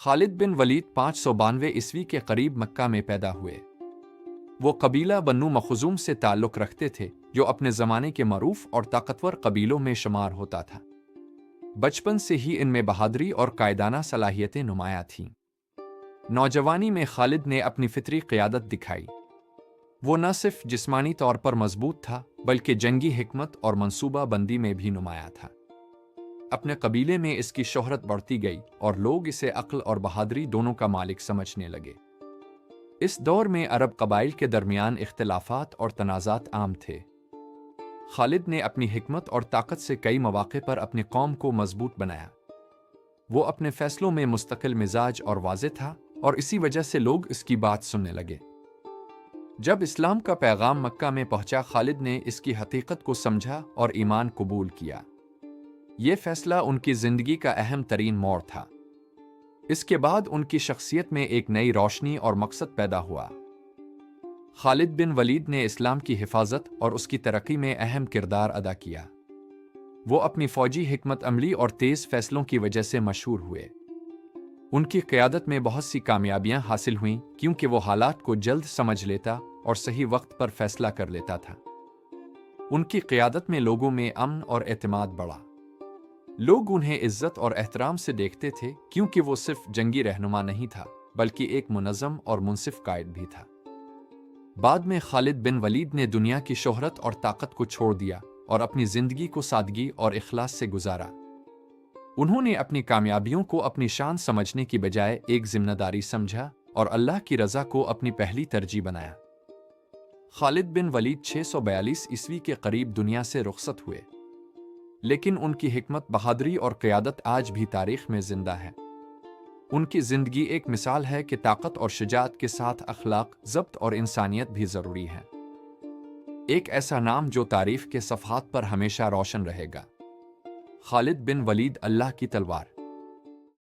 खालिद बिन वलीद 592 ईस्वी के करीब मक्का में पैदा हुए। वो कबीला बन्नू मखज़ूम से ताल्लुक़ रखते थे, जो अपने ज़माने के मरूफ और ताकतवर कबीलों में शुमार होता था। बचपन से ही इनमें बहादुरी और कायदाना सलाहियतें नुमायाँ थीं। नौजवानी में खालिद ने अपनी फितरी क़ियादत दिखाई। वो न सिर्फ जिस्मानी तौर पर मजबूत था, बल्कि जंगी हिकमत और मंसूबा बंदी में भी नुमायाँ था। अपने कबीले में इसकी शोहरत बढ़ती गई और लोग इसे अक्ल और बहादुरी दोनों का मालिक समझने लगे। इस दौर में अरब कबाइल के दरमियान इख्तिलाफात और तनाज़ात आम थे। खालिद ने अपनी हिकमत और ताकत से कई मौक़े पर अपनी कौम को मजबूत बनाया। वो अपने फैसलों में मुस्तकिल मिजाज और वाज़ेह था, और इसी वजह से लोग इसकी बात सुनने लगे। जब इस्लाम का पैगाम मक्का में पहुंचा, खालिद ने इसकी हकीकत को समझा और ईमान कबूल किया। ये फैसला उनकी ज़िंदगी का अहम तरीन मोड़ था। इसके बाद उनकी शख्सियत में एक नई रोशनी और मकसद पैदा हुआ। खालिद बिन वलीद ने इस्लाम की हिफाजत और उसकी तरक्की में अहम किरदार अदा किया। वो अपनी फ़ौजी हिकमत अमली और तेज़ फैसलों की वजह से मशहूर हुए। उनकी क़यादत में बहुत सी कामयाबियां हासिल हुईं, क्योंकि वो हालात को जल्द समझ लेता और सही वक्त पर फैसला कर लेता था। उनकी क़यादत में लोगों में अमन और एतमाद बढ़ा। लोग उन्हें इज्जत और एहतराम से देखते थे, क्योंकि वो सिर्फ जंगी रहनुमा नहीं था, बल्कि एक मुनज़्ज़म और मुनसिफ कायद भी था। बाद में खालिद बिन वलीद ने दुनिया की शोहरत और ताकत को छोड़ दिया और अपनी ज़िंदगी को सादगी और इखलास से गुजारा। उन्होंने अपनी कामयाबियों को अपनी शान समझने की बजाय एक जिम्मेदारी समझा और अल्लाह की रज़ा को अपनी पहली तरजीह बनाया। खालिद बिन वलीद 642 ईस्वी के करीब दुनिया से रुखसत हुए, लेकिन उनकी हिकमत, बहादुरी और क़यादत आज भी तारीख़ में ज़िंदा है। उनकी ज़िंदगी एक मिसाल है कि ताकत और शुजाअत के साथ अखलाक, ज़ब्त और इंसानियत भी ज़रूरी है। एक ऐसा नाम जो तारीख़ के सफ़हात पर हमेशा रोशन रहेगा। खालिद बिन वलीद, अल्लाह की तलवार।